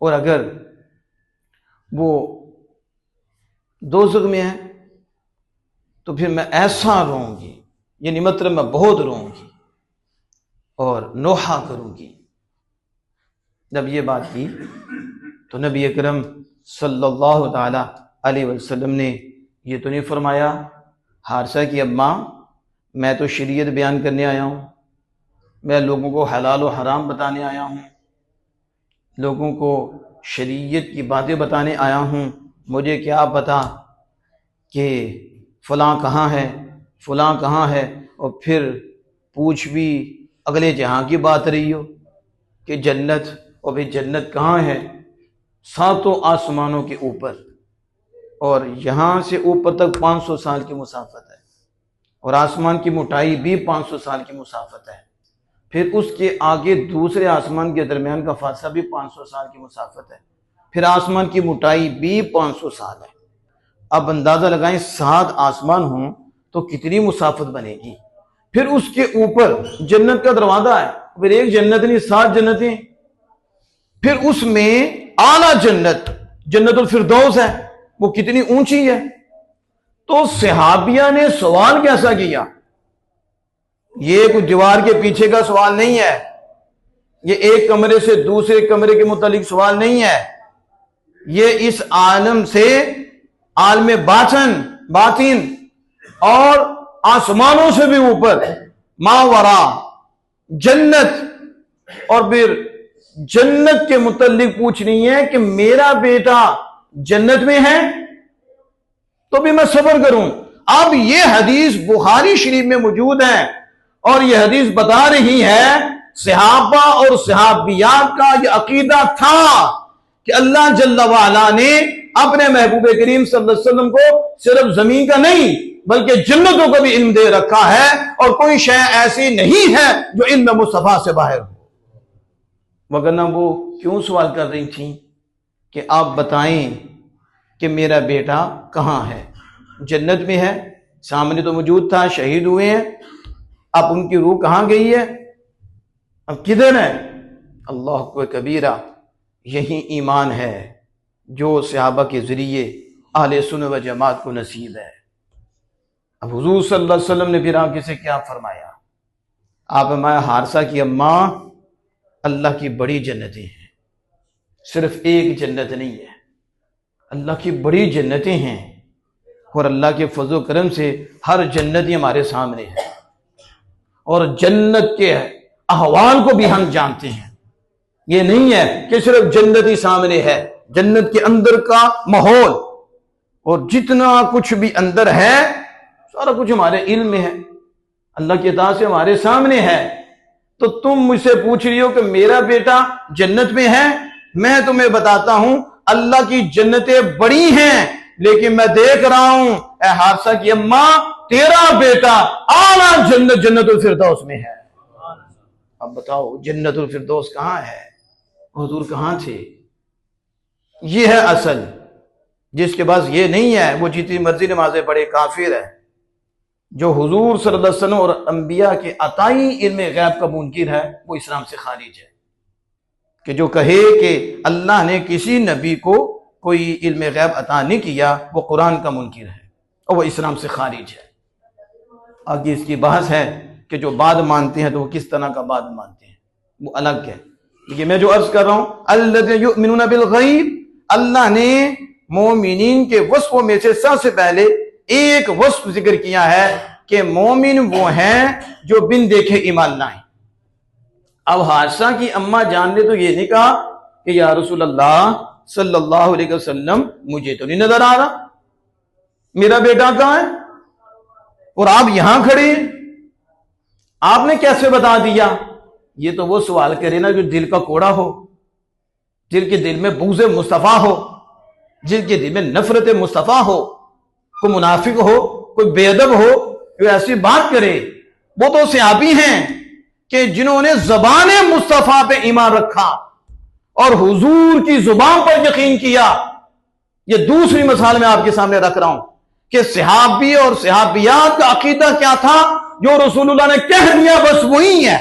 और अगर वो दोज़ख में है तो फिर मैं ऐसा रोऊंगी, यानी मतलब मैं बहुत रोऊंगी और नोहा करूंगी। जब ये बात की तो नबी अकरम सल्लल्लाहु ताला अलैहि वसल्लम ने ये तो नहीं फरमाया हारसा की अम्मा मैं तो शरीयत बयान करने आया हूँ, मैं लोगों को हलाल और हराम बताने आया हूँ, लोगों को शरीयत की बातें बताने आया हूँ, मुझे क्या पता कि फ़लाँ कहाँ है, फ़लाँ कहाँ है, और फिर पूछ भी अगले जहाँ की बात रही हो कि जन्नत, और फिर जन्नत कहाँ है, सातों आसमानों के ऊपर, और यहाँ से ऊपर तक 500 साल की मुसाफत है, और आसमान की मोटाई भी 500 साल की मुसाफत है, फिर उसके आगे दूसरे आसमान के दरमियान का फासला भी 500 साल की मुसाफत है, फिर आसमान की मोटाई भी 500 साल है। अब अंदाजा लगाएं 7 आसमान हों तो कितनी मुसाफत बनेगी। फिर उसके ऊपर जन्नत का दरवाजा है, फिर एक जन्नत नहीं 7 जन्नतें, फिर उसमें आला जन्नत जन्नतुल फिरदौस है, वो कितनी ऊंची है। तो सहाबिया ने सवाल कैसा किया, ये कुछ दीवार के पीछे का सवाल नहीं है, ये एक कमरे से दूसरे कमरे के मुतालिक सवाल नहीं है, ये इस आलम से आलम बातिन और आसमानों से भी ऊपर मावरा जन्नत, और फिर जन्नत के मुतालिक पूछनी है कि मेरा बेटा जन्नत में है तो भी मैं सब्र करूं। अब ये हदीस बुखारी शरीफ में मौजूद है और ये हदीस बता रही है सहाबा और सहाबियात का ये अकीदा था कि अल्लाह जल्ला वाला ने अपने महबूब करीम सल्लल्लाहु अलैहि वसल्लम को सिर्फ जमीन का नहीं बल्कि जन्नतों का भी इल्म दे रखा है, और कोई शय ऐसी नहीं है जो इल्म मुस्तफा से बाहर हो। वगरना वो क्यों सवाल कर रही थी कि आप बताएं कि मेरा बेटा कहाँ है, जन्नत में है, सामने तो मौजूद था, शहीद हुए हैं, अब उनकी रूह कहाँ गई है, अब किधर है। अल्लाह को कबीरा, यही ईमान है जो सहाबा के जरिए अहले सुन्नत व जमात को नसीब है। अब हुजूर सल्लल्लाहु अलैहि वसल्लम ने फिर आगे से क्या फरमाया, आप फरमाया हारसा की अम्मा अल्लाह की बड़ी जन्नतें हैं, सिर्फ एक जन्नत नहीं है, अल्लाह की बड़ी जन्नतें हैं, और अल्लाह के फजल करम से हर जन्नत ही हमारे सामने है, और जन्नत के अहवाल को भी हम जानते हैं। ये नहीं है कि सिर्फ जन्नत ही सामने है, जन्नत के अंदर का माहौल और जितना कुछ भी अंदर है सारा कुछ हमारे इल्म में है, अल्लाह की अता से हमारे सामने है। तो तुम मुझसे पूछ रही हो कि मेरा बेटा जन्नत में है, मैं तुम्हें बताता हूं अल्लाह की जन्नतें बड़ी हैं, लेकिन मैं देख रहा हूं ए हादसा की अम्मा तेरा बेटा आला जन्नत जन्नतुल फिरदौस में है। अब बताओ जन्नतुल फिरदौस कहां है, हुजूर कहां थे। ये है असल, जिसके पास ये नहीं है वो जितनी मर्जी नमाजें पढ़े काफिर है। जो हुजूर सल्लल्लाहु अलैहि वसल्लम और अंबिया के अताई इल्म गैब का मुनकिर है वो इस्लाम से खारिज है। कि जो कहे कि अल्लाह ने किसी नबी को कोई इल्म गैब अता नहीं किया वो कुरान का मुनकिर है और वो इस्लाम से खारिज है। आगे इसकी बहस है कि जो बाद मानते हैं तो वो किस तरह का बाद मानते हैं, वो अलग है। देखिए मैं जो अर्ज कर रहा हूं अल्लज़ीना युमिनूना बिल गैब, अल्लाह ने मोमिनीन के वस्फों में से सबसे पहले एक वस्फ जिक्र किया है कि मोमिन वो हैं जो बिन देखे ईमान लाए। अब हादसा की अम्मा जान ले तो ये नहीं कहा कि या रसूल अल्लाह सल्लल्लाहु अलैहि वसल्लम मुझे तो नहीं नजर आ रहा मेरा बेटा कहाँ है, और आप यहां खड़े आपने कैसे बता दिया। ये तो वो सवाल करे ना जो दिल का कोड़ा हो, जिनके दिल में बुग़्ज़ मुस्तफ़ा हो, जिनके दिल में नफरत मुस्तफ़ा हो, कोई मुनाफिक हो, कोई बेअदब हो, कोई ऐसी बात करे। वो तो सहाबी हैं कि जिन्होंने ज़बान मुस्तफ़ा पे ईमान रखा और हुजूर की जुबान पर यकीन किया। ये दूसरी मिसाल मैं आपके सामने रख रहा हूं कि सहाबी और सहाबियात का अकीदा क्या था, जो रसूलुल्लाह ने कह दिया बस वही है,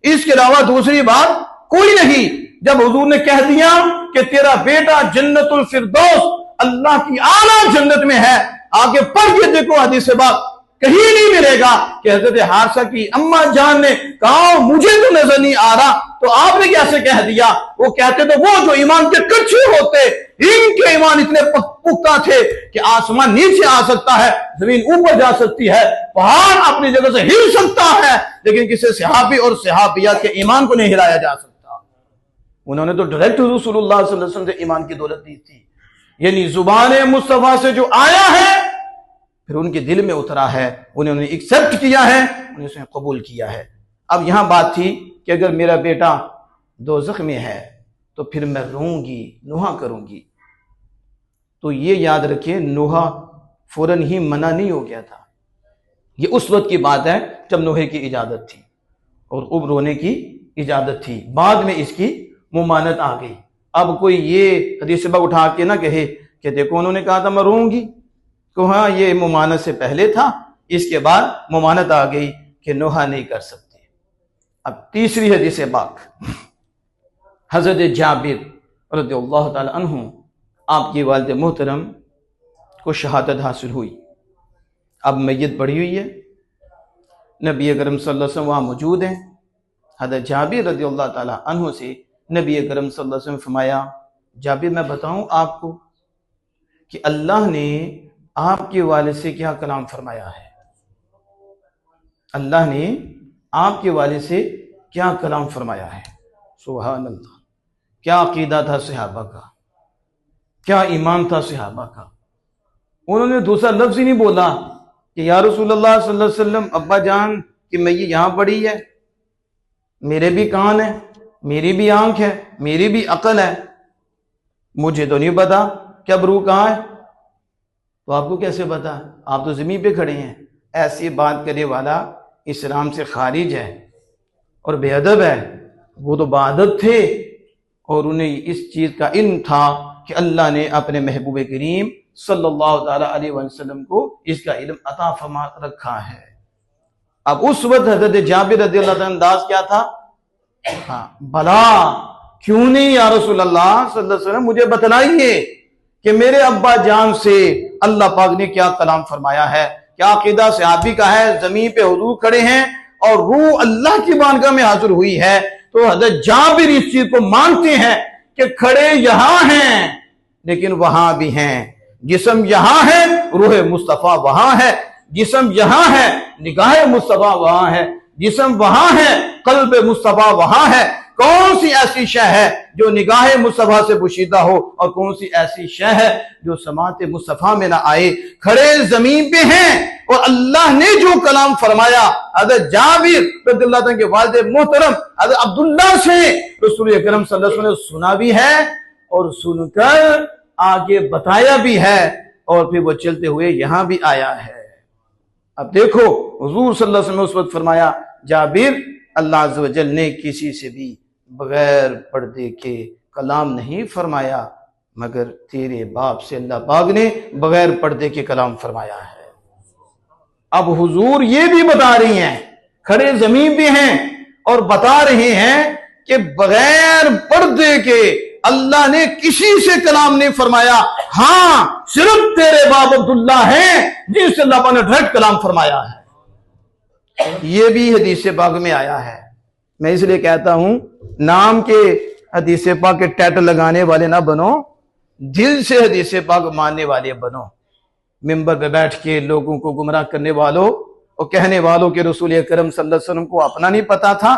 इसके अलावा दूसरी बात कोई नहीं। जब हुजूर ने कह दिया कि तेरा बेटा जन्नतुल फिरदौस अल्लाह की आला जन्नत में है, आगे पढ़ के देखो हदीस बात कहीं नहीं मिलेगा कि हजरत हारिसा की अम्मा जान ने कहा मुझे तो नजर नहीं आ रहा, तो आपने कैसे कह दिया? वो कहते तो वो जो ईमान के कच्चे होते, इनके ईमान इतने पुख्ता थे कि आसमान नीचे आ सकता है, जमीन ऊपर जा सकती है, पहाड़ अपनी जगह से हिल सकता है, लेकिन किसी सहाबी और सहाबियात के ईमान को नहीं हिलाया जा सकता। उन्होंने तो डायरेक्ट रसूलुल्लाह सल्लल्लाहु अलैहि वसल्लम से ईमान की दौलत दी थी, यानी जुबान मुस्तफा से जो आया है फिर उनके दिल में उतरा है, उन्होंने एक्सेप्ट किया है, उन्होंने कबूल किया है। अब यहां बात थी कि अगर मेरा बेटा दोज़ख में है तो फिर मैं रोऊंगी, नोहा करूंगी। तो ये याद रखिए, नोहा फौरन ही मना नहीं हो गया था। ये उस वक्त की बात है जब नोहे की इजाजत थी और उब रोने की इजाजत थी, बाद में इसकी मुमानत आ गई। अब कोई ये हदीस बाग उठा के ना कहे कि देखो उन्होंने कहा था मैं रोऊंगी, तो हाँ ये मुमानत से पहले था, इसके बाद मुमानत आ गई कि नोहा नहीं कर सकते। अब तीसरी हदीस पाक, हजरत जाबिर रज़ियल्लाहु ताला अन्हु, आपकी वालिद मोहतरम को शहादत हासिल हुई। अब मैयत पड़ी हुई है, नबी अकरम सल्लल्लाहु अलैहि वसल्लम वहाँ मौजूद हैं। हजरत जाबिर रज़ियल्लाहु ताला अन्हु से नबी अकरम सल्लल्लाहु अलैहि वसल्लम फरमाया, जाबिर मैं बताऊं आपको कि अल्लाह ने आपके वालिद से क्या कलाम फरमाया है? अल्लाह ने आपके वालिद से क्या कलाम फरमाया है? सुभान अल्लाह, क्या अकीदा था सहाबा का, क्या ईमान था सहाबा का। उन्होंने दूसरा लफ्ज ही नहीं बोला कि या रसूलुल्लाह सल्लल्लाहु अलैहि वसल्लम अब्बा जान कि मैं ये यहां पड़ी है, मेरे भी कान है, मेरी भी आंख है, मेरी भी अकल है, मुझे तो नहीं पता कि अब रूह कहाँ है। तो आपको कैसे पता? आप तो ज़मीन पे खड़े हैं। ऐसी बात करने वाला इस्लाम से खारिज है और बेअदब है। वो तो बादत थे और उन्हें इस चीज़ का इल्म था कि अल्लाह ने अपने महबूब करीम सल्लल्लाहु ताला अलैहि वसल्लम को इसका इल्म अता फरमा रखा है। अब उस वक्त हजरत जाबिर रज़ियल्लाहु अन्हु अंदाज क्या था? हाँ भला क्यों नहीं या रसूल अल्लाह सल्लल्लाहु अलैहि वसल्लम, मुझे बतलाइए कि मेरे अब्बा जान से अल्लाह पाक ने क्या कलाम फरमाया है, क्या अकीदा सहाबी का है। जमीन पे हुजूर खड़े हैं और रूह अल्लाह की बारगाह में हाजिर हुई है, तो हजरत जाबिर इस चीज को मानते हैं कि खड़े यहां हैं लेकिन वहां भी हैं। जिस्म यहां है, रूह मुस्तफा वहां है। जिस्म यहां है, निगाह मुस्तफा वहां है। जिस्म वहां है, कल्ब मुस्तफा वहां है। कौन सी ऐसी शय है जो निगाह मुस्तफा से पोशीदा हो और कौन सी ऐसी शय है जो समात मुस्तफा में ना आए। खड़े जमीन पे हैं और अल्लाह ने जो कलाम फरमाया हज़रत जाबिर रज़ियल्लाहु अन्हु के वालिद मोहतरम हज़रत अब्दुल्ला से रसूल अकरम सल्लल्लाहु अलैहि वसल्लम ने सुना भी है और सुनकर आगे बताया भी है और फिर वो चलते हुए यहां भी आया है। अब देखो हुजूर सल्लल्लाहु अलैहि वसल्लम ने उस वक्त फरमाया, जाबिर अल्लाह अज़्ज़ व जल ने किसी से भी बगैर पर्दे के कलाम नहीं फरमाया मगर तेरे बाप से अल्लाह पाक ने बगैर पर्दे के कलाम फरमाया है। अब हुजूर ये भी बता रही हैं, खड़े जमीन पे हैं और बता रहे हैं कि बगैर पर्दे के अल्लाह ने किसी से कलाम नहीं फरमाया। हाँ सिर्फ तेरे बाप अब्दुल्ला हैं जिनसे अल्लाह ने डायरेक्ट कलाम फरमाया है। ये भी हदीस पाक में आया है। मैं इसलिए कहता हूं नाम के हदीस पाक के टैटल लगाने वाले ना बनो, दिल से हदीस पाक मानने वाले बनो। मिंबर पे बैठ के लोगों को गुमराह करने वालों और कहने वालों के रसूल अकरम सल्लल्लाहु अलैहि वसल्लम को अपना नहीं पता था।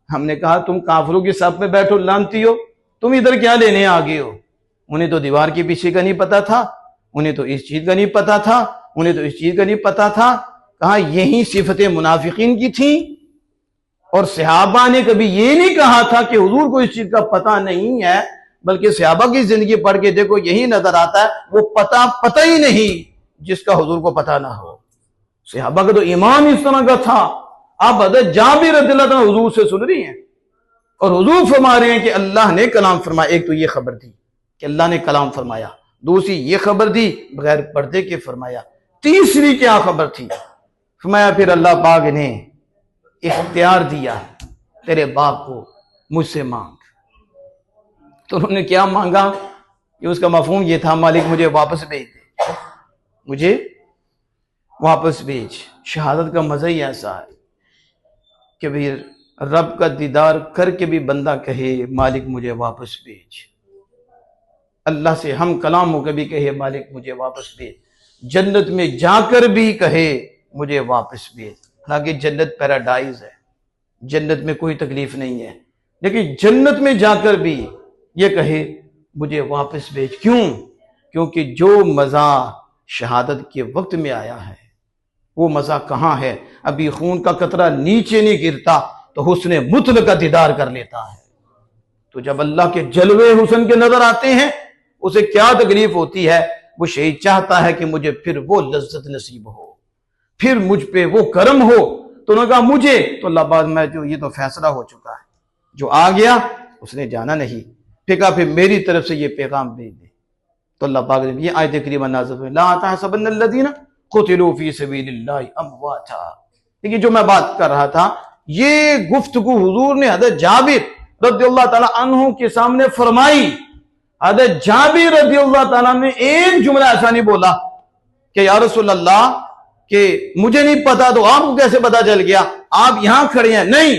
हमने कहा तुम काफिरों की सफ में बैठो लानती हो, तुम इधर क्या लेने आ गए हो? उन्हें तो दीवार के पीछे का नहीं पता था, उन्हें तो इस चीज का नहीं पता था, उन्हें तो इस चीज का नहीं पता था। कहा यही सिफतें मुनाफिकीन की थी और सहाबा ने कभी ये नहीं कहा था कि हुजूर को इस चीज का पता नहीं है, बल्कि सहाबा की जिंदगी पढ़ के देखो यही नजर आता है वो पता ही नहीं जिसका हुजूर को पता ना हो। सहाबा का तो ईमान इस तरह का था। आप हज़रत जाबिर रज़ियल्लाहु अन्हु हुजूर से सुन रही हैं और हुजूर फरमा रहे हैं कि अल्लाह ने कलाम फरमाया। एक तो ये खबर दी कि अल्लाह ने कलाम फरमाया, दूसरी ये खबर दी बगैर पर्दे के फरमाया, तीसरी क्या खबर थी? फरमाया फिर अल्लाह पाक ने इख्तियार दिया तेरे बाप को मुझसे मांग। तो उन्होंने क्या मांगा कि उसका मफहूम ये था, मालिक मुझे वापस भेज दे, मुझे वापस भेज। शहादत का मजा ही ऐसा है कि भाई रब का दीदार करके भी बंदा कहे मालिक मुझे वापस भेज, अल्लाह से हम कलाम होकर भी कहे मालिक मुझे वापस भेज, जन्नत में जाकर भी कहे मुझे वापस भेज। हालांकि जन्नत पैराडाइज है, जन्नत में कोई तकलीफ नहीं है, लेकिन जन्नत में जाकर भी ये कहे मुझे वापस भेज। क्यों? क्योंकि जो मजा शहादत के वक्त में आया है वो मजा कहां है? अभी खून का कतरा नीचे नहीं गिरता तो हुस्न मुतल का दीदार कर लेता है। तो जब अल्लाह के जलवे हुस्न के नजर आते हैं उसे क्या तकलीफ होती है? वो शहीद चाहता है कि मुझे फिर वो लज्जत नसीब हो, फिर मुझ पे वो करम हो। तो उन्होंने कहा मुझे तो अल्लाह में जो ये तो फैसला हो चुका है, जो आ गया उसने जाना नहीं, फिर फिर मेरी तरफ से ये पैगाम भेज दे। तो अल्लाह पाक ने ये आयत करीमा नाज़िल हुई, ला तहसबन्नल्लज़ीना क़ुतिलू फ़ी सबीलिल्लाहि अमवाता। देखिए जो मैं बात कर रहा था, ये गुफ्तगू हुजूर ने हज़रत जाबिर रज़ियल्लाहु ताला अन्हु के सामने फरमाई। हज़रत जाबिर रज़ियल्लाहु ताला ने एक जुमला ऐसा नहीं बोला कि या रसूल अल्लाह कि मुझे नहीं पता तो आपको कैसे पता चल गया, आप यहां खड़े हैं। नहीं,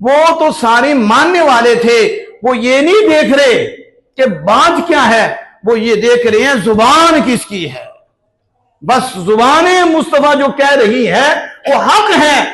वो तो सारे मानने वाले थे, वो ये नहीं देख रहे कि बात क्या है, वो ये देख रहे हैं जुबान किसकी है। बस जुबान मुस्तफा जो कह रही है वो हक है।